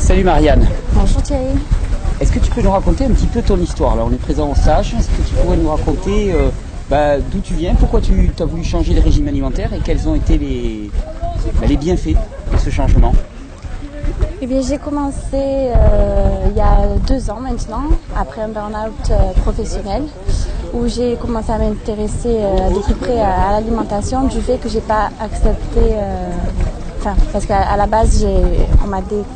Salut Marianne. Bonjour Thierry. Est-ce que tu peux nous raconter un petit peu ton histoire? Là, on est présent au SAGE. Est-ce que tu pourrais nous raconter d'où tu viens, pourquoi tu as voulu changer de régime alimentaire et quels ont été les bienfaits de ce changement? Eh bien, j'ai commencé il y a 2 ans maintenant, après un burn-out professionnel, où j'ai commencé à m'intéresser de plus près à l'alimentation du fait que j'ai pas accepté, parce qu'à la base, on m'a déclaré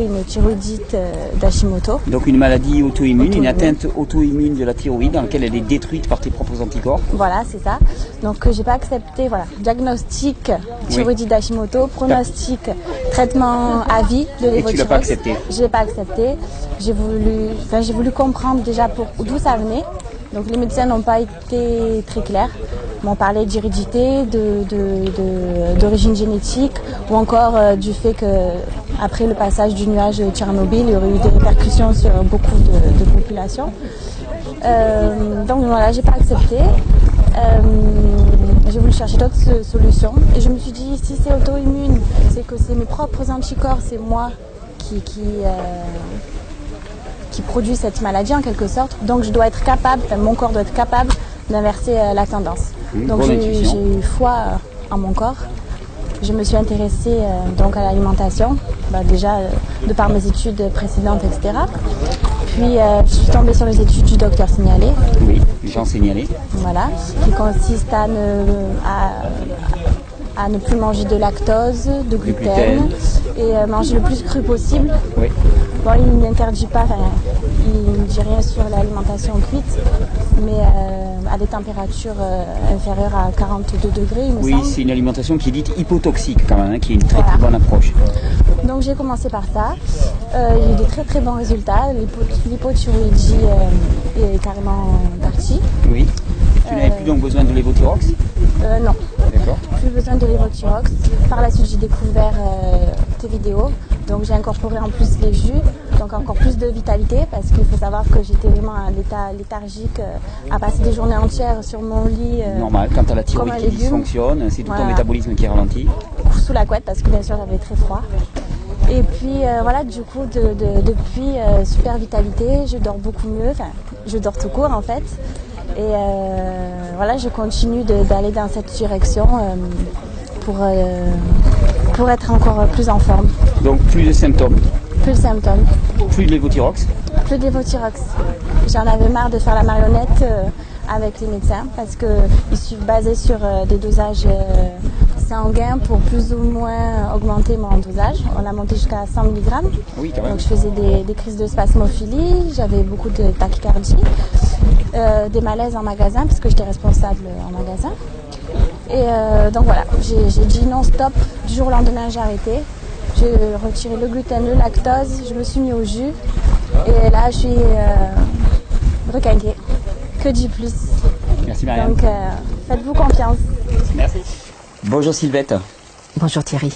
une thyroïdite d'Hashimoto. Donc une maladie auto-immune, une atteinte auto-immune de la thyroïde dans laquelle elle est détruite par tes propres anticorps. Voilà, c'est ça. Donc j'ai pas accepté, voilà, diagnostic thyroïdite d'Hashimoto, pronostic traitement à vie de l'évothyrox. Et tu l'as pas accepté? Je l'ai pas accepté. J'ai voulu comprendre déjà d'où ça venait. Donc les médecins n'ont pas été très clairs. Ils m'ont parlé d'hérédité, d'origine génétique, ou encore du fait que après le passage du nuage de Tchernobyl, il y aurait eu des répercussions sur beaucoup de populations. Donc voilà, j'ai pas accepté. J'ai voulu chercher d'autres solutions et je me suis dit, si c'est auto-immune, c'est que c'est mes propres anticorps, c'est moi qui produit cette maladie en quelque sorte. Donc je dois être capable, mon corps doit être capable d'inverser la tendance. Donc j'ai eu foi en mon corps. Je me suis intéressée donc à l'alimentation, déjà de par mes études précédentes, etc. Puis je suis tombée sur les études du docteur Signalé. Oui, Jean Signalé. Voilà, qui consiste à ne plus manger de lactose, de gluten et manger le plus cru possible. Oui. Bon, il n'interdit pas, il ne dit rien sur l'alimentation cuite, mais à des températures inférieures à 42 degrés, il me semble. Oui, c'est une alimentation qui est dite hypotoxique quand même, qui est une très bonne approche. Donc j'ai commencé par ça. Il y a eu des très très bons résultats. L'hypothyroïdie est carrément partie. Oui. Tu n'avais plus donc besoin de l'évothyrox? Non. D'accord. Plus besoin de l'évothyrox. Par la suite, j'ai découvert tes vidéos. Donc j'ai incorporé en plus les jus, donc encore plus de vitalité parce qu'il faut savoir que j'étais vraiment à l'état léthargique, à passer des journées entières sur mon lit. Normal, quand tu as la thyroïde qui dysfonctionne, c'est tout ton métabolisme qui est ralenti. Sous la couette parce que bien sûr j'avais très froid. Et puis voilà, du coup depuis super vitalité, je dors beaucoup mieux, je dors tout court en fait. Et voilà, je continue d'aller dans cette direction pour être encore plus en forme. Donc plus de symptômes? Plus de symptômes. Plus de l'évothyrox? Plus de l'évothyrox. J'en avais marre de faire la marionnette avec les médecins parce qu'ils sont basés sur des dosages sanguins pour plus ou moins augmenter mon dosage. On l'a monté jusqu'à 100 mg. Oui, quand même. Donc je faisais des crises de spasmophilie, j'avais beaucoup de tachycardie, des malaises en magasin parce que j'étais responsable en magasin. Et donc voilà, j'ai dit non stop, du jour au lendemain j'ai arrêté. J'ai retiré le gluten, le lactose, je me suis mis au jus et là je suis requinquée. Que du plus. Merci Marianne. Donc faites-vous confiance. Merci. Bonjour Sylvette. Bonjour Thierry.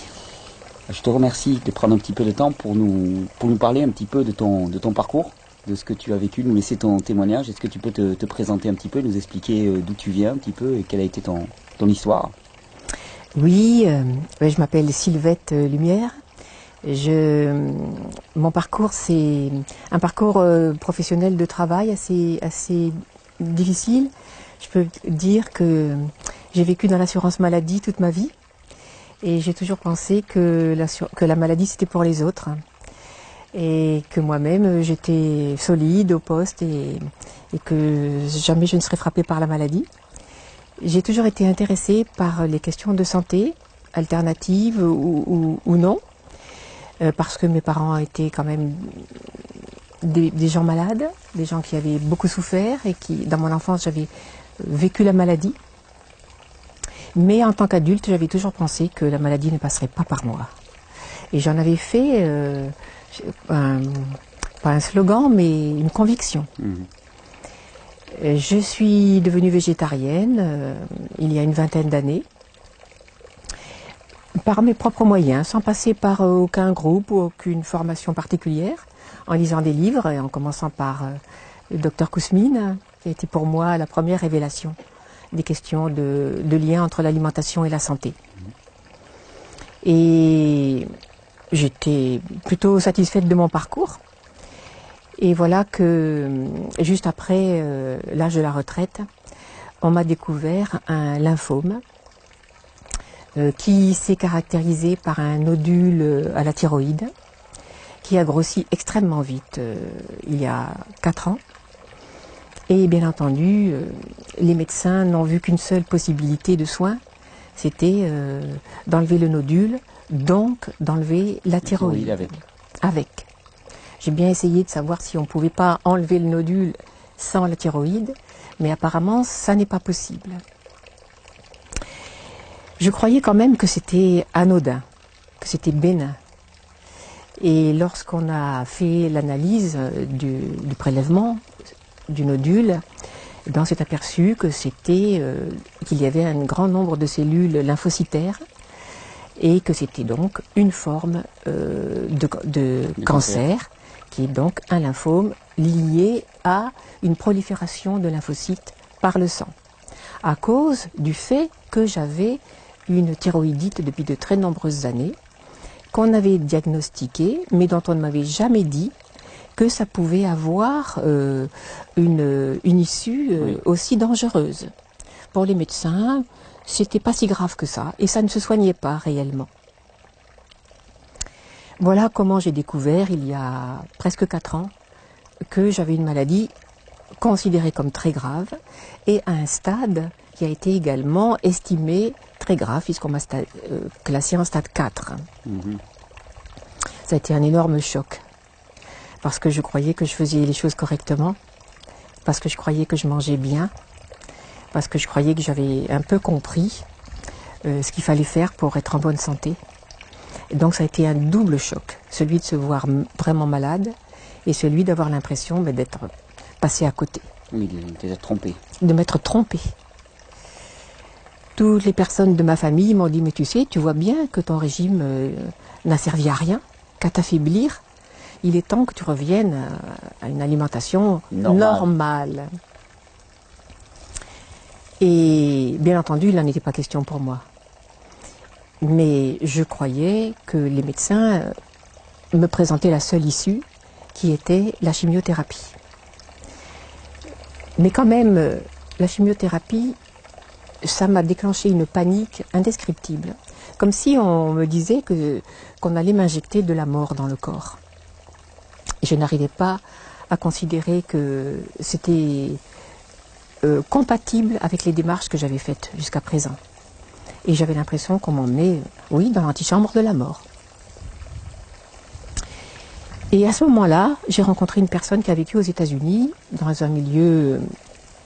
Je te remercie de prendre un petit peu de temps pour nous parler un petit peu de ton parcours, de ce que tu as vécu, nous laisser ton témoignage. Est-ce que tu peux te présenter un petit peu, nous expliquer d'où tu viens un petit peu et quelle a été ton histoire? Oui, je m'appelle Sylvette Lumière. Mon parcours, c'est un parcours professionnel de travail assez difficile. Je peux dire que j'ai vécu dans l'assurance maladie toute ma vie et j'ai toujours pensé que la maladie c'était pour les autres et que moi-même j'étais solide au poste et que jamais je ne serais frappée par la maladie. J'ai toujours été intéressée par les questions de santé, alternatives ou non, parce que mes parents étaient quand même des gens malades, des gens qui avaient beaucoup souffert et qui, dans mon enfance, j'avais vécu la maladie. Mais en tant qu'adulte, j'avais toujours pensé que la maladie ne passerait pas par moi. Et j'en avais fait, pas un slogan, mais une conviction. Je suis devenue végétarienne il y a une vingtaine d'années, par mes propres moyens, sans passer par aucun groupe ou aucune formation particulière, en lisant des livres et en commençant par le docteur Kousmine, qui a été pour moi la première révélation des questions de lien entre l'alimentation et la santé. Et j'étais plutôt satisfaite de mon parcours. Et voilà que, juste après l'âge de la retraite, on m'a découvert un lymphome qui s'est caractérisé par un nodule à la thyroïde, qui a grossi extrêmement vite il y a 4 ans. Et bien entendu, les médecins n'ont vu qu'une seule possibilité de soin, c'était d'enlever le nodule, donc d'enlever la thyroïde. Avec. J'ai bien essayé de savoir si on ne pouvait pas enlever le nodule sans la thyroïde, mais apparemment, ça n'est pas possible. Je croyais quand même que c'était anodin, que c'était bénin. Et lorsqu'on a fait l'analyse du prélèvement du nodule, eh on s'est aperçu que qu'il y avait un grand nombre de cellules lymphocytaires et que c'était donc une forme de cancer, qui est donc un lymphome lié à une prolifération de lymphocytes par le sang, à cause du fait que j'avais une thyroïdite depuis de très nombreuses années, qu'on avait diagnostiquée, mais dont on ne m'avait jamais dit que ça pouvait avoir une issue aussi dangereuse. Pour les médecins, c'était pas si grave que ça, et ça ne se soignait pas réellement. Voilà comment j'ai découvert, il y a presque 4 ans, que j'avais une maladie considérée comme très grave, et à un stade qui a été également estimé très grave, puisqu'on m'a classé en stade 4. Ça a été un énorme choc, parce que je croyais que je faisais les choses correctement, parce que je croyais que je mangeais bien, parce que je croyais que j'avais un peu compris ce qu'il fallait faire pour être en bonne santé. Et donc ça a été un double choc, celui de se voir vraiment malade et celui d'avoir l'impression d'être passé à côté. Oui, d'être trompé. De m'être trompé. Toutes les personnes de ma famille m'ont dit, mais tu sais, tu vois bien que ton régime n'a servi à rien, qu'à t'affaiblir. Il est temps que tu reviennes à une alimentation normale. Et bien entendu, il n'en était pas question pour moi. Mais je croyais que les médecins me présentaient la seule issue, qui était la chimiothérapie. Mais quand même, la chimiothérapie, ça m'a déclenché une panique indescriptible. Comme si on me disait qu'on allait m'injecter de la mort dans le corps. Et je n'arrivais pas à considérer que c'était compatible avec les démarches que j'avais faites jusqu'à présent. Et j'avais l'impression qu'on m'emmenait, oui, dans l'antichambre de la mort. Et à ce moment-là, j'ai rencontré une personne qui a vécu aux États-Unis, dans un milieu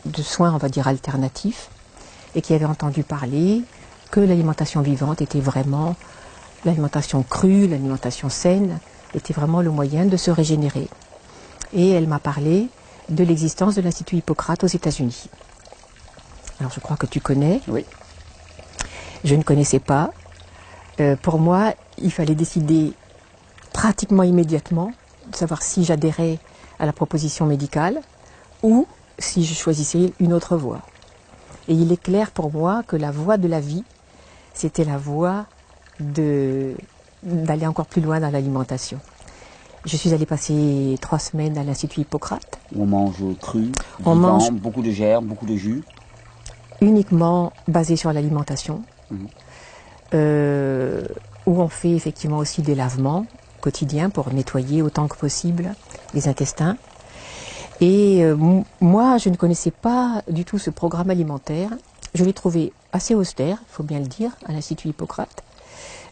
de soins, on va dire, alternatifs, et qui avait entendu parler que l'alimentation vivante était vraiment, l'alimentation crue, l'alimentation saine, était vraiment le moyen de se régénérer. Et elle m'a parlé de l'existence de l'Institut Hippocrate aux États-Unis. Alors je crois que tu connais. Oui. Je ne connaissais pas. Pour moi, il fallait décider pratiquement immédiatement de savoir si j'adhérais à la proposition médicale ou si je choisissais une autre voie. Et il est clair pour moi que la voie de la vie, c'était la voie d'aller encore plus loin dans l'alimentation. Je suis allée passer 3 semaines à l'Institut Hippocrate. On mange cru, vivant, beaucoup de gerbes, beaucoup de jus. Uniquement basé sur l'alimentation, où on fait effectivement aussi des lavements quotidiens pour nettoyer autant que possible les intestins. Et moi, je ne connaissais pas du tout ce programme alimentaire. Je l'ai trouvé assez austère, il faut bien le dire, à l'Institut Hippocrate.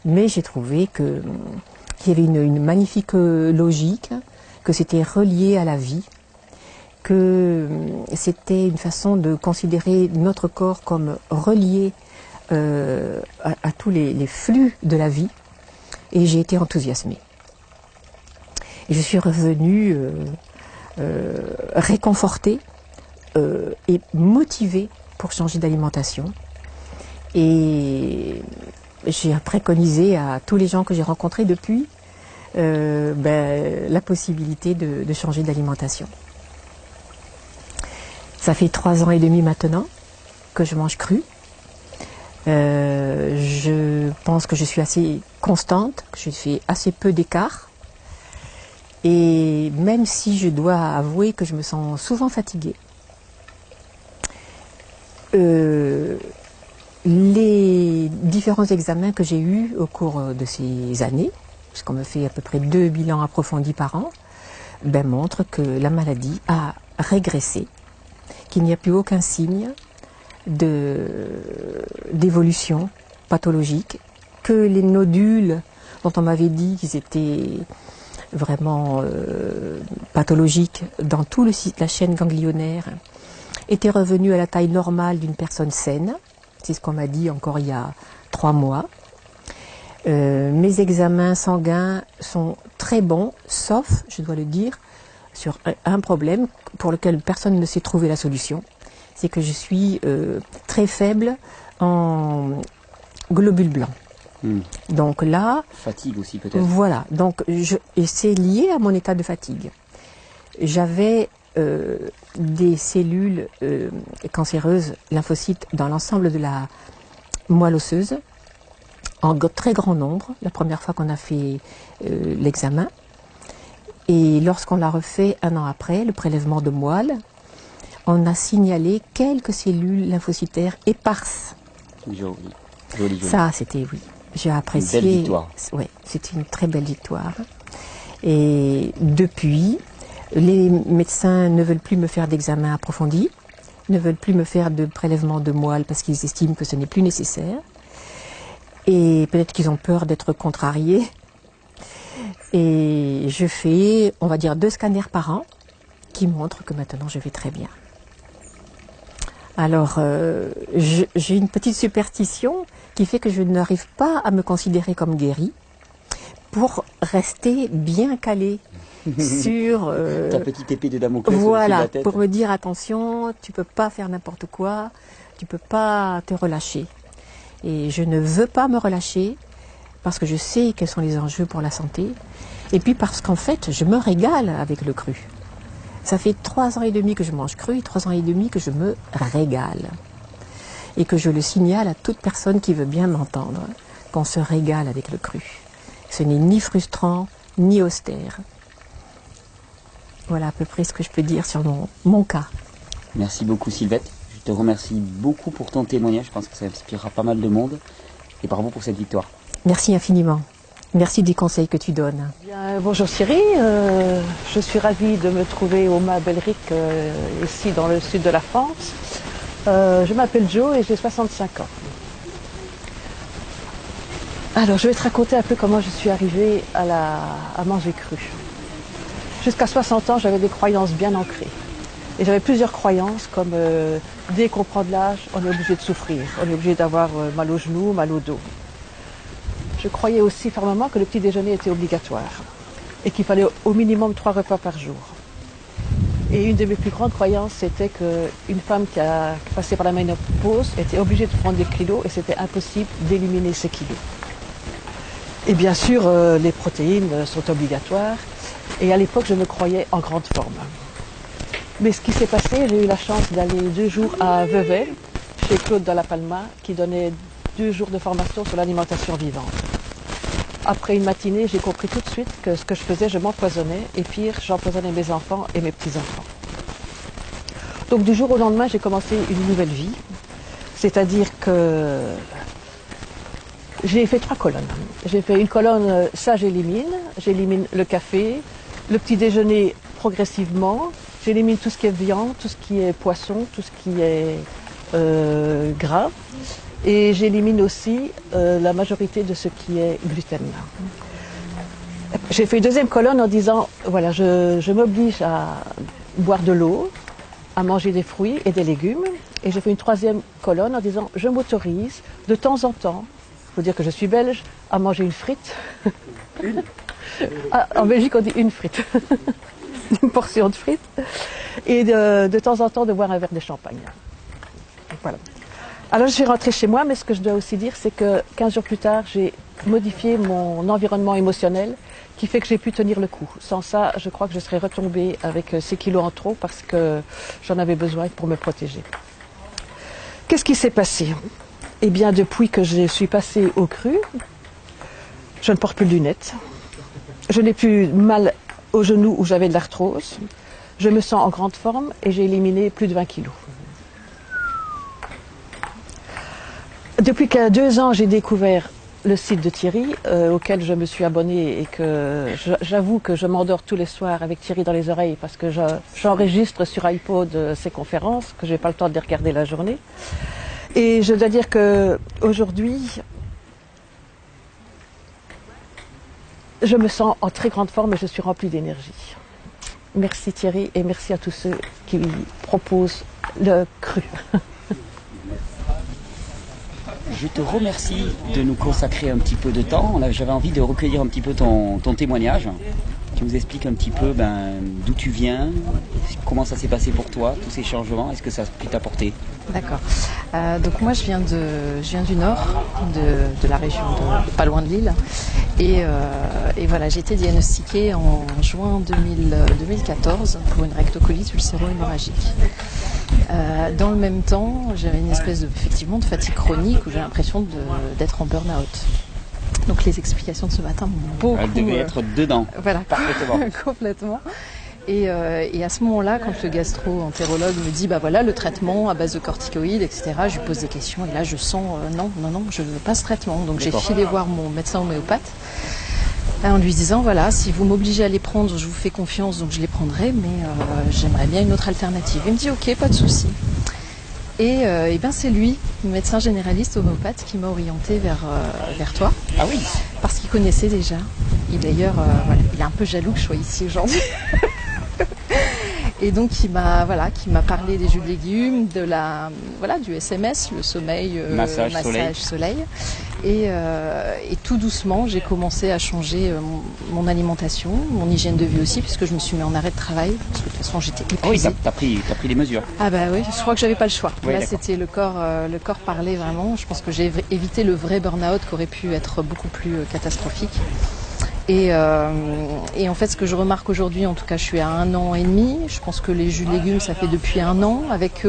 Mais j'ai trouvé qu'il y avait une magnifique logique, que c'était relié à la vie, que c'était une façon de considérer notre corps comme relié à tous les flux de la vie. Et j'ai été enthousiasmée. Et je suis revenue réconfortée et motivée pour changer d'alimentation. Et j'ai préconisé à tous les gens que j'ai rencontrés depuis la possibilité de changer d'alimentation. Ça fait 3 ans et demi maintenant que je mange cru. Je pense que je suis assez constante, que je fais assez peu d'écart. Et même si je dois avouer que je me sens souvent fatiguée, les différents examens que j'ai eus au cours de ces années, puisqu'on me fait à peu près 2 bilans approfondis par an, montrent que la maladie a régressé, qu'il n'y a plus aucun signe d'évolution pathologique, que les nodules dont on m'avait dit qu'ils étaient vraiment pathologiques dans toute la chaîne ganglionnaire étaient revenus à la taille normale d'une personne saine. C'est ce qu'on m'a dit encore il y a 3 mois. Mes examens sanguins sont très bons, sauf, je dois le dire, sur un problème pour lequel personne ne sait trouver la solution. C'est que je suis très faible en globules blancs. Donc là... Fatigue aussi peut-être. Voilà, donc et c'est lié à mon état de fatigue. J'avais des cellules cancéreuses, lymphocytes, dans l'ensemble de la moelle osseuse, en très grand nombre, la première fois qu'on a fait l'examen. Et lorsqu'on l'a refait 1 an après, le prélèvement de moelle, on a signalé quelques cellules lymphocytaires éparses. Joli, joli. Ça, c'était, oui, j'ai apprécié. Une belle victoire. Oui, c'était une très belle victoire. Et depuis, les médecins ne veulent plus me faire d'examen approfondi, ne veulent plus me faire de prélèvement de moelle parce qu'ils estiment que ce n'est plus nécessaire. Et peut-être qu'ils ont peur d'être contrariés. Et je fais, on va dire, 2 scanners par an qui montrent que maintenant je vais très bien. Alors, j'ai une petite superstition qui fait que je n'arrive pas à me considérer comme guérie pour rester bien calée sur... ta petite épée de Damoclès voilà, au-dessus de la tête. pour me dire attention, tu peux pas faire n'importe quoi, tu peux pas te relâcher. Et je ne veux pas me relâcher parce que je sais quels sont les enjeux pour la santé. Et puis parce qu'en fait, je me régale avec le cru. Ça fait 3 ans et demi que je mange cru et 3 ans et demi que je me régale. Et que je le signale à toute personne qui veut bien m'entendre, qu'on se régale avec le cru. Ce n'est ni frustrant, ni austère. Voilà à peu près ce que je peux dire sur mon cas. Merci beaucoup Sylvette. Je te remercie beaucoup pour ton témoignage. Je pense que ça inspirera pas mal de monde. Et bravo pour cette victoire. Merci infiniment. Merci des conseils que tu donnes. Bien, bonjour Cyril, je suis ravie de me trouver au Mas Belric, ici dans le sud de la France. Je m'appelle Jo et j'ai 65 ans. Alors je vais te raconter un peu comment je suis arrivée à manger cru. Jusqu'à 60 ans, j'avais des croyances bien ancrées. Et j'avais plusieurs croyances comme dès qu'on prend de l'âge, on est obligé de souffrir, on est obligé d'avoir mal aux genoux, mal au dos. Je croyais aussi fermement que le petit déjeuner était obligatoire et qu'il fallait au minimum 3 repas par jour. Et une de mes plus grandes croyances, c'était qu'une femme qui a passé par la ménopause était obligée de prendre des kilos et c'était impossible d'éliminer ces kilos. Et bien sûr, les protéines sont obligatoires et à l'époque, je me croyais en grande forme. Mais ce qui s'est passé, j'ai eu la chance d'aller 2 jours à Vevey, chez Claude Dalla Palma, qui donnait 2 jours de formation sur l'alimentation vivante. Après une matinée, j'ai compris tout de suite que ce que je faisais, je m'empoisonnais, et pire, j'empoisonnais mes enfants et mes petits-enfants. Donc du jour au lendemain, j'ai commencé une nouvelle vie, c'est-à-dire que j'ai fait 3 colonnes. J'ai fait une colonne, ça j'élimine le café, le petit déjeuner progressivement, j'élimine tout ce qui est viande, tout ce qui est poisson, tout ce qui est gras. Et j'élimine aussi la majorité de ce qui est gluten. J'ai fait une deuxième colonne en disant, voilà, je m'oblige à boire de l'eau, à manger des fruits et des légumes. Et j'ai fait une 3e colonne en disant, je m'autorise de temps en temps, il faut dire que je suis belge, à manger une frite. Une En Belgique, on dit une frite. Une portion de frites. Et de temps en temps, de boire un verre de champagne. Voilà. Alors je suis rentrée chez moi, mais ce que je dois aussi dire, c'est que 15 jours plus tard, j'ai modifié mon environnement émotionnel qui fait que j'ai pu tenir le coup. Sans ça, je crois que je serais retombée avec ces kilos en trop parce que j'en avais besoin pour me protéger. Qu'est-ce qui s'est passé? Eh bien, depuis que je suis passée au cru, je ne porte plus de lunettes. Je n'ai plus mal au genou où j'avais de l'arthrose. Je me sens en grande forme et j'ai éliminé plus de 20 kilos. Depuis 2 ans, j'ai découvert le site de Thierry, auquel je me suis abonnée et que j'avoue que je m'endors tous les soirs avec Thierry dans les oreilles parce que j'enregistre sur iPod ses conférences, que je n'ai pas le temps de les regarder la journée. Et je dois dire qu'aujourd'hui, je me sens en très grande forme et je suis remplie d'énergie. Merci Thierry et merci à tous ceux qui proposent le cru. Je te remercie de nous consacrer un petit peu de temps. J'avais envie de recueillir un petit peu ton témoignage. Tu nous expliques un petit peu d'où tu viens, comment ça s'est passé pour toi, tous ces changements, est-ce que ça a pu t'apporter? D'accord. Donc moi je viens du nord, de la région pas loin de Lille. Et voilà, j'ai été diagnostiquée en juin 2014 pour une rectocolite ulcéro-hémorragique. Dans le même temps, j'avais une espèce effectivement de fatigue chronique où j'ai l'impression d'être en burn-out. Donc les explications de ce matin m'ont beaucoup... Elle devait être dedans. Voilà, parfaitement. complètement. Et à ce moment-là, quand le gastro-entérologue me dit, bah voilà, le traitement à base de corticoïdes, etc., je lui pose des questions et là je sens, non, je ne veux pas ce traitement. Donc j'ai filé voir mon médecin homéopathe en lui disant, voilà, si vous m'obligez à les prendre, je vous fais confiance, donc je les prendrai, mais j'aimerais bien une autre alternative. Il me dit, ok, pas de souci. Et bien c'est lui, le médecin généraliste homéopathe, qui m'a orienté vers toi. Ah oui. Parce qu'il connaissait déjà. Et d'ailleurs, voilà, il est un peu jaloux que je sois ici aujourd'hui. Et donc il m'a parlé des jus de légumes, du SMS, le sommeil, massage soleil. Et tout doucement, j'ai commencé à changer mon alimentation, mon hygiène de vie aussi, puisque je me suis mis en arrêt de travail, parce que de toute façon j'étais épuisée. Ah oui, t'as pris les mesures. Ah bah oui, je crois que j'avais pas le choix. Oui, là, d'accord. c'était le corps parlait vraiment. Je pense que j'ai évité le vrai burn-out qui aurait pu être beaucoup plus catastrophique. Et en fait, ce que je remarque aujourd'hui, en tout cas, je suis à 1 an et demi. Je pense que les jus de légumes, ça fait depuis 1 an, avec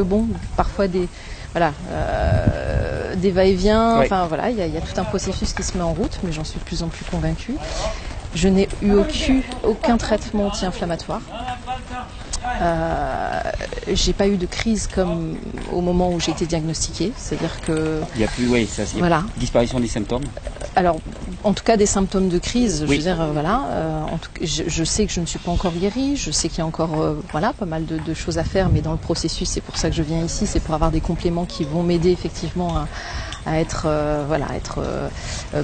parfois des va-et-vient. Oui. Enfin voilà, il y a tout un processus qui se met en route, mais j'en suis de plus en plus convaincue. Je n'ai eu aucun traitement anti-inflammatoire. J'ai pas eu de crise comme au moment où j'ai été diagnostiquée, c'est-à-dire que il y a plus, voilà. Disparition des symptômes. Alors, en tout cas, des symptômes de crise. Oui. Je veux dire, en tout cas, je sais que je ne suis pas encore guérie. Je sais qu'il y a encore, pas mal de choses à faire, mais dans le processus, c'est pour ça que je viens ici, c'est pour avoir des compléments qui vont m'aider effectivement à être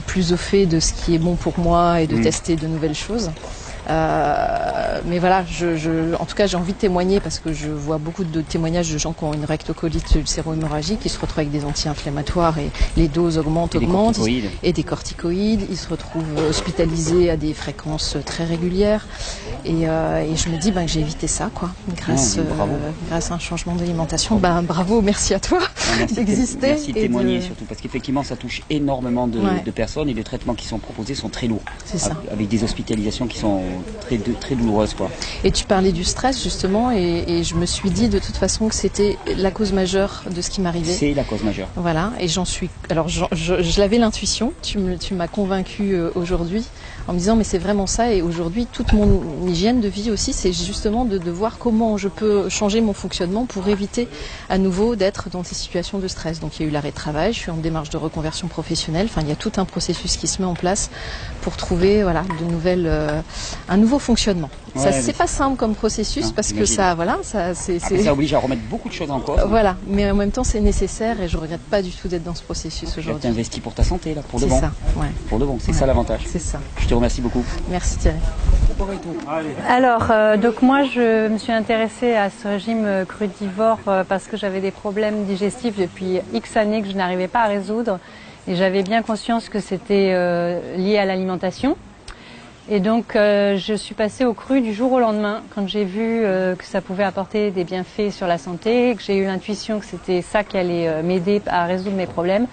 plus au fait de ce qui est bon pour moi et de tester de nouvelles choses. Mais voilà, en tout cas, j'ai envie de témoigner parce que je vois beaucoup de témoignages de gens qui ont une rectocolite ulcéro-hémorragique qui se retrouvent avec des anti-inflammatoires et les doses augmentent et des corticoïdes. Ils se retrouvent hospitalisés à des fréquences très régulières et je me dis que j'ai évité ça, quoi, grâce à un changement d'alimentation. Bravo, merci à toi d'exister. Merci de témoigner surtout parce qu'effectivement, ça touche énormément de personnes et les traitements qui sont proposés sont très lourds. C'est ça. Avec des hospitalisations qui sont très douloureuse, quoi. Et tu parlais du stress justement et je me suis dit de toute façon que c'était la cause majeure de ce qui m'arrivait. C'est la cause majeure. Voilà, et je l'avais l'intuition, tu m'as convaincue aujourd'hui en me disant mais c'est vraiment ça et aujourd'hui toute mon hygiène de vie aussi c'est justement de voir comment je peux changer mon fonctionnement pour éviter à nouveau d'être dans ces situations de stress. Donc il y a eu l'arrêt de travail, je suis en démarche de reconversion professionnelle, enfin il y a tout un processus qui se met en place pour trouver un nouveau fonctionnement. Ouais, c'est pas simple comme processus parce que ça oblige à remettre beaucoup de choses en cause. Voilà, mais en même temps c'est nécessaire et je regrette pas du tout d'être dans ce processus aujourd'hui. Tu investis pour ta santé là, pour le bon. C'est ça, ouais. Pour le bon, c'est ça l'avantage. C'est ça. Je te remercie beaucoup. Merci Thierry. Alors, donc moi je me suis intéressée à ce régime crudivore parce que j'avais des problèmes digestifs depuis X années que je n'arrivais pas à résoudre et j'avais bien conscience que c'était lié à l'alimentation. Et donc je suis passée au cru du jour au lendemain quand j'ai vu que ça pouvait apporter des bienfaits sur la santé, que j'ai eu l'intuition que c'était ça qui allait m'aider à résoudre mes problèmes.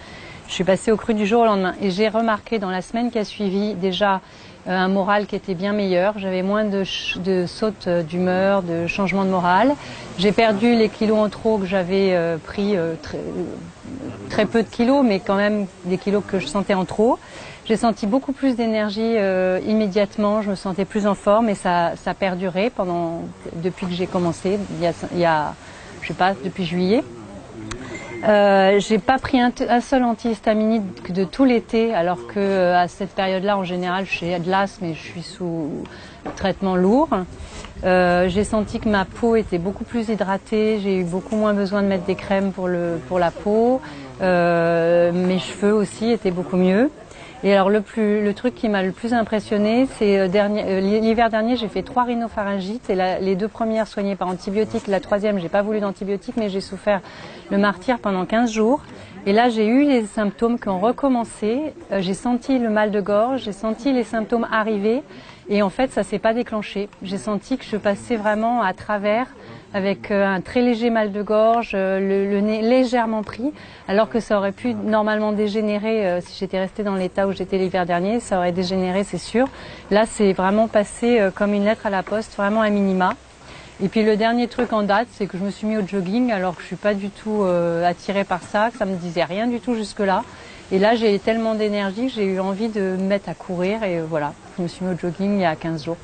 Je suis passée au cru du jour au lendemain et j'ai remarqué dans la semaine qui a suivi déjà un moral qui était bien meilleur. J'avais moins de sautes d'humeur, de changements de morale. J'ai perdu les kilos en trop que j'avais pris très peu de kilos, mais quand même des kilos que je sentais en trop. J'ai senti beaucoup plus d'énergie immédiatement, je me sentais plus en forme et ça a perduré depuis que j'ai commencé, il y a je sais pas, depuis juillet. J'ai pas pris un seul antihistaminique de tout l'été, alors que à cette période-là, en général, j'ai de l'asthme et je suis sous traitement lourd. J'ai senti que ma peau était beaucoup plus hydratée, j'ai eu beaucoup moins besoin de mettre des crèmes pour la peau. Mes cheveux aussi étaient beaucoup mieux. Et alors le truc qui m'a le plus impressionné, c'est l'hiver dernier, j'ai fait 3 rhinopharyngites et les 2 premières soignées par antibiotiques. La 3e, j'ai pas voulu d'antibiotiques, mais j'ai souffert le martyre pendant 15 jours. Et là, j'ai eu les symptômes qui ont recommencé. J'ai senti le mal de gorge, j'ai senti les symptômes arriver. Et en fait, ça s'est pas déclenché. J'ai senti que je passais vraiment à travers avec un très léger mal de gorge, le nez légèrement pris, alors que ça aurait pu normalement dégénérer si j'étais restée dans l'état où j'étais l'hiver dernier, ça aurait dégénéré, c'est sûr. Là, c'est vraiment passé comme une lettre à la poste, vraiment à minima. Et puis le dernier truc en date, c'est que je me suis mis au jogging, alors que je suis pas du tout attirée par ça, que ça me disait rien du tout jusque-là. Et là, j'ai tellement d'énergie que j'ai eu envie de me mettre à courir et voilà, je me suis mis au jogging il y a 15 jours.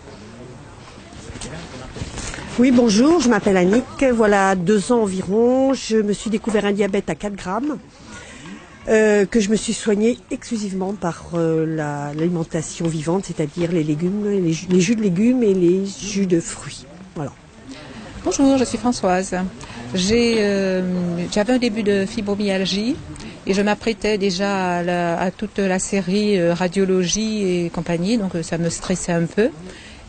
Oui, bonjour, je m'appelle Annick. Voilà 2 ans environ, je me suis découvert un diabète à 4 grammes que je me suis soignée exclusivement par l'alimentation vivante, c'est-à-dire les légumes, les jus de légumes et les jus de fruits. Voilà. Bonjour, je suis Françoise. J'avais un début de fibromyalgie et je m'apprêtais déjà à toute la série radiologie et compagnie, donc ça me stressait un peu.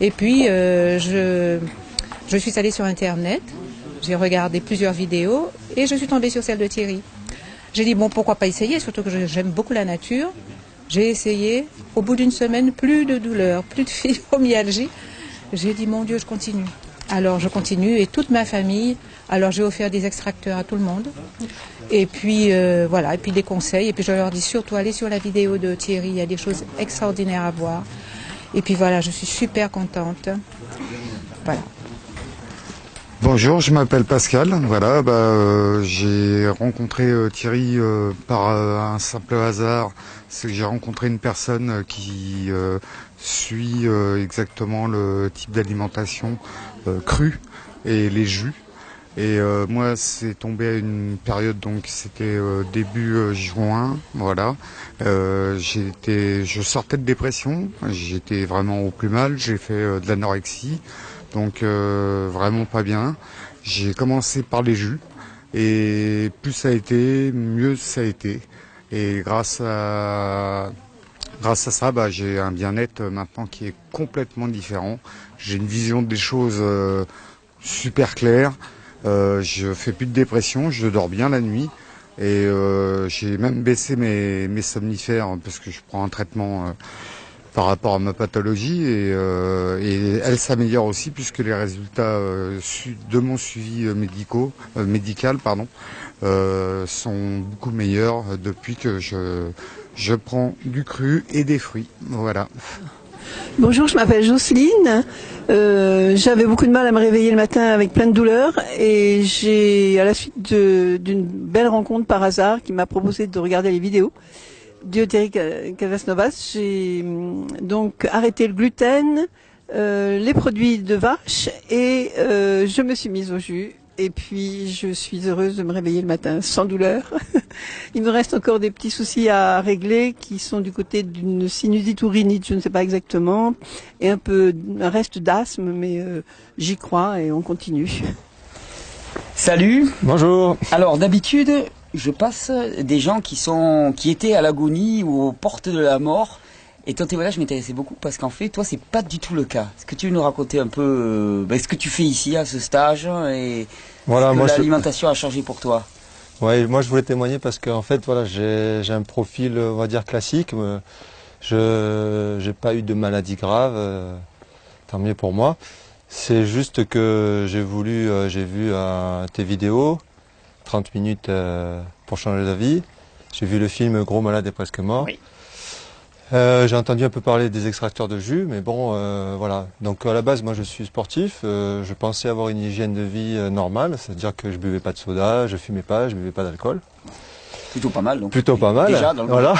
Et puis je suis allée sur Internet, j'ai regardé plusieurs vidéos et je suis tombée sur celle de Thierry. J'ai dit, bon, pourquoi pas essayer, surtout que j'aime beaucoup la nature. J'ai essayé, au bout d'une semaine, plus de douleur, plus de fibromyalgie. J'ai dit, mon Dieu, je continue. Alors je continue et toute ma famille, alors j'ai offert des extracteurs à tout le monde. Et puis voilà, et puis des conseils. Et puis je leur dis surtout, allez sur la vidéo de Thierry, il y a des choses extraordinaires à voir. Et puis voilà, je suis super contente. Voilà. Bonjour, je m'appelle Pascal. Voilà, j'ai rencontré Thierry par un simple hasard. C'est que j'ai rencontré une personne qui suit exactement le type d'alimentation crue et les jus. Et moi, c'est tombé à une période, donc c'était début juin, voilà. Je sortais de dépression, j'étais vraiment au plus mal, j'ai fait de l'anorexie. Donc vraiment pas bien. J'ai commencé par les jus et plus ça a été, mieux ça a été. Et grâce à ça, j'ai un bien-être maintenant qui est complètement différent. J'ai une vision des choses super claire. Je fais plus de dépression, je dors bien la nuit et j'ai même baissé mes somnifères parce que je prends un traitement par rapport à ma pathologie et elle s'améliore aussi puisque les résultats de mon suivi médical sont beaucoup meilleurs depuis que je prends du cru et des fruits. Voilà. Bonjour, je m'appelle Jocelyne. J'avais beaucoup de mal à me réveiller le matin avec plein de douleurs et à la suite d'une belle rencontre par hasard qui m'a proposé de regarder les vidéos de Thierry Casasnovas, j'ai donc arrêté le gluten, les produits de vache et je me suis mise au jus. Et puis je suis heureuse de me réveiller le matin sans douleur. Il me reste encore des petits soucis à régler qui sont du côté d'une sinusite ou rhinite, je ne sais pas exactement, et un reste d'asthme, mais j'y crois et on continue. Salut. Bonjour. Alors d'habitude, je passe des gens qui étaient à l'agonie ou aux portes de la mort. Et ton témoignage m'intéressait beaucoup parce qu'en fait, toi, c'est pas du tout le cas. Est-ce que tu veux nous raconter un peu ce que tu fais ici à ce stage et voilà, que l'alimentation a changé pour toi? Ouais, moi je voulais témoigner parce qu'en fait, voilà, j'ai un profil, on va dire classique. Je n'ai pas eu de maladie grave, tant mieux pour moi. C'est juste que j'ai vu tes vidéos, 30 minutes pour changer d'avis. J'ai vu le film Gros malade et presque mort. Oui. J'ai entendu un peu parler des extracteurs de jus, mais bon, voilà. Donc à la base, moi je suis sportif. Je pensais avoir une hygiène de vie normale, c'est-à-dire que je buvais pas de soda, je fumais pas, je buvais pas d'alcool. Plutôt pas mal, donc. Plutôt pas mal. Déjà, dans le voilà.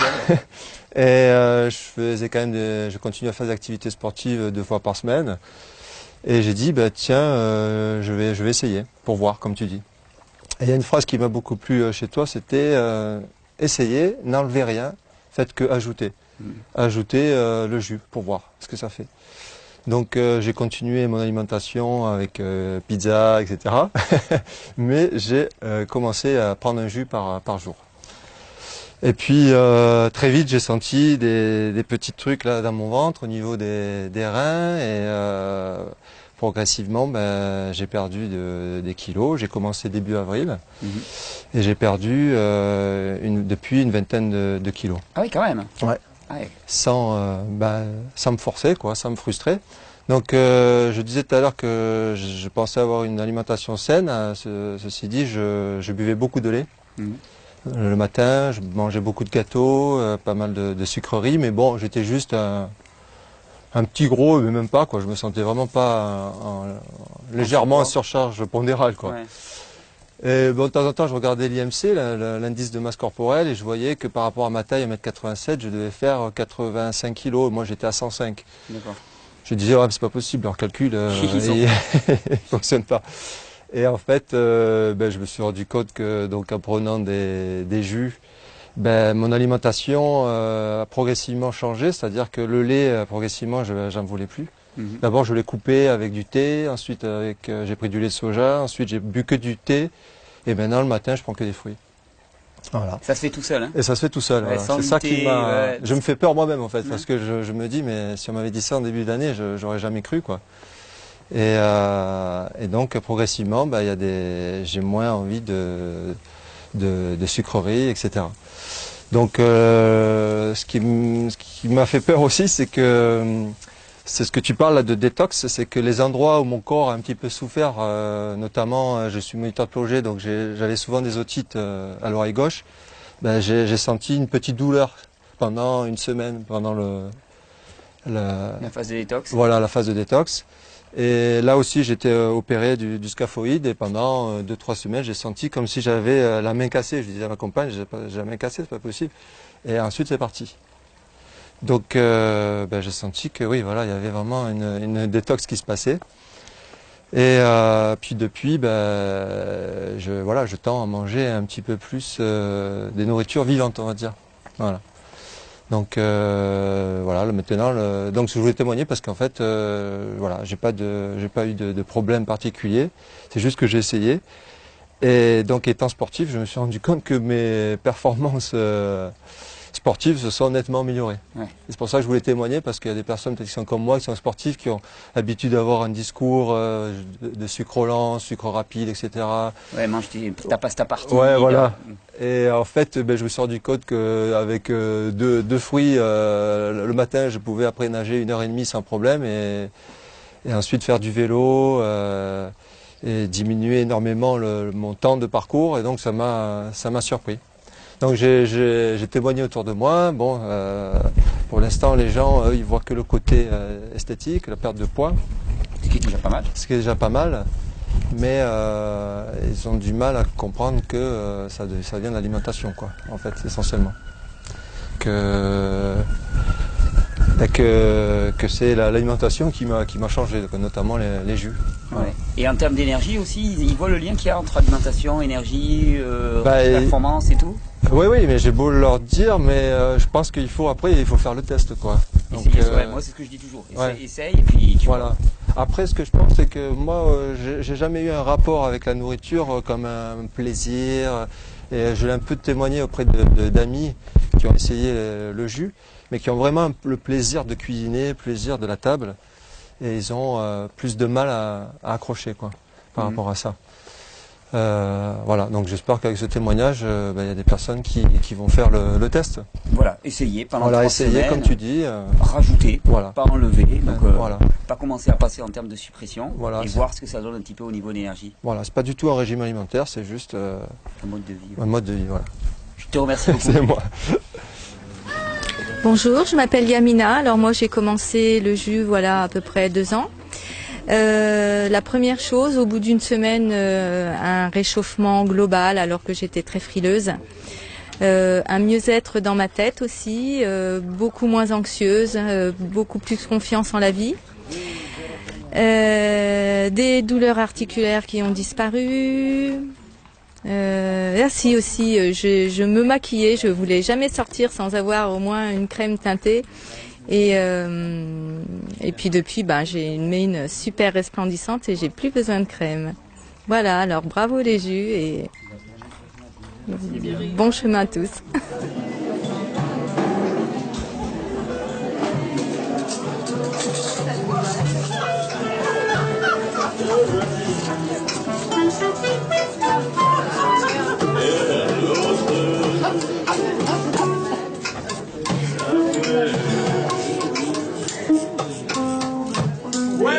Et je continue à faire des activités sportives 2 fois par semaine. Et j'ai dit, bah, tiens, je vais essayer pour voir, comme tu dis. Et il y a une phrase qui m'a beaucoup plu chez toi, c'était essayez, n'enlevez rien, faites que ajouter. Ajouter le jus pour voir ce que ça fait. Donc j'ai continué mon alimentation avec pizza, etc. Mais j'ai commencé à prendre un jus par jour. Et puis très vite j'ai senti des petits trucs là dans mon ventre au niveau des reins et progressivement j'ai perdu des kilos. J'ai commencé début avril et j'ai perdu depuis une vingtaine de kilos. Ah oui, quand même. Ouais. Ah ouais. Sans me forcer, quoi, sans me frustrer. Donc je disais tout à l'heure que je pensais avoir une alimentation saine. Ceci dit, je buvais beaucoup de lait. Le matin, je mangeais beaucoup de gâteaux, pas mal de sucreries, mais bon, j'étais juste un petit gros, mais même pas, quoi. Je me sentais vraiment pas légèrement en surcharge pondérale, quoi. Ouais. Et bon, de temps en temps, je regardais l'IMC, l'indice de masse corporelle, et je voyais que par rapport à ma taille, 1m87, je devais faire 85 kg. Moi, j'étais à 105. D'accord. Je disais, ouais, c'est pas possible, leur calcul, il fonctionne pas. Et en fait, je me suis rendu compte que, donc, en prenant des jus, mon alimentation a progressivement changé, c'est-à-dire que le lait, progressivement, j'en voulais plus. D'abord, je l'ai coupé avec du thé, ensuite j'ai pris du lait de soja, ensuite j'ai bu que du thé, et maintenant le matin, je prends que des fruits. Voilà. Ça se fait tout seul, hein? Et ça se fait tout seul. Ouais, voilà. C'est ça qui m'a. Je me fais peur moi-même en fait, parce que je me dis, mais si on m'avait dit ça en début d'année, j'aurais jamais cru, quoi. Et donc progressivement, j'ai moins envie de sucreries, etc. Donc ce qui m'a fait peur aussi, c'est que c'est ce que tu parles là de détox, c'est que les endroits où mon corps a un petit peu souffert, notamment je suis moniteur de plongée, donc j'avais souvent des otites à l'oreille gauche, j'ai senti une petite douleur pendant une semaine, pendant la phase de détox. Voilà, la phase de détox. Et là aussi j'étais opéré du scaphoïde et pendant 2-3 semaines j'ai senti comme si j'avais la main cassée. Je disais à ma compagne, j'ai la main cassée, c'est pas possible. Et ensuite c'est parti. Donc j'ai senti que oui, voilà, il y avait vraiment une détox qui se passait. Et puis depuis, je tends à manger un petit peu plus des nourritures vivantes, on va dire. Voilà. Donc maintenant, donc je voulais témoigner parce qu'en fait, j'ai pas eu de problème particulier. C'est juste que j'ai essayé. Et donc étant sportif, je me suis rendu compte que mes performances sportives se sont nettement améliorées. Ouais. C'est pour ça que je voulais témoigner, parce qu'il y a des personnes qui sont comme moi, qui sont sportifs, qui ont l'habitude d'avoir un discours de sucre lent, sucre rapide, etc. Ouais, mange ta pasta partie. Ouais, voilà. Et en fait, je me suis rendu compte qu'avec deux fruits, le matin, je pouvais après nager 1h30 sans problème, et ensuite faire du vélo, et diminuer énormément mon temps de parcours, et donc ça m'a surpris. Donc j'ai témoigné autour de moi. Bon, pour l'instant, les gens, ils voient que le côté esthétique, la perte de poids. Ce qui est déjà pas mal. Ce qui est déjà pas mal. Mais ils ont du mal à comprendre que ça vient de l'alimentation, quoi, en fait, essentiellement. Que c'est l'alimentation qui m'a changé, notamment les jus. Ouais. Et en termes d'énergie aussi, ils voient le lien qu'il y a entre alimentation, énergie, performance et tout. Oui, mais j'ai beau leur dire, mais je pense qu'il faut faire le test, quoi. Donc, moi c'est ce que je dis toujours. Essaye et puis tu vois. Après, ce que je pense, c'est que moi, j'ai jamais eu un rapport avec la nourriture comme un plaisir. Et je l'ai un peu témoigné auprès d'amis qui ont essayé le jus, mais qui ont vraiment le plaisir de cuisiner, le plaisir de la table. Et ils ont plus de mal à accrocher, quoi, par rapport à ça. Voilà, donc j'espère qu'avec ce témoignage, il y a des personnes qui vont faire le test. Voilà, essayer pendant 3 semaines, comme tu dis. Rajouter, pas enlever, donc pas commencer à passer en termes de suppression, et voir ce que ça donne un petit peu au niveau d'énergie. Voilà, c'est pas du tout un régime alimentaire, c'est juste un mode de vie. Un mode de vie, voilà. Je te remercie beaucoup. C'est moi. Bonjour, je m'appelle Yamina. Alors moi j'ai commencé le jus à peu près 2 ans. La première chose, au bout d'une semaine, un réchauffement global alors que j'étais très frileuse. un mieux-être dans ma tête aussi, beaucoup moins anxieuse, beaucoup plus confiance en la vie. Des douleurs articulaires qui ont disparu. Si aussi, je me maquillais, je voulais jamais sortir sans avoir au moins une crème teintée. Et puis depuis, j'ai une mine super resplendissante et j'ai plus besoin de crème. Voilà, alors bravo les jus et bon chemin à tous. Ouais,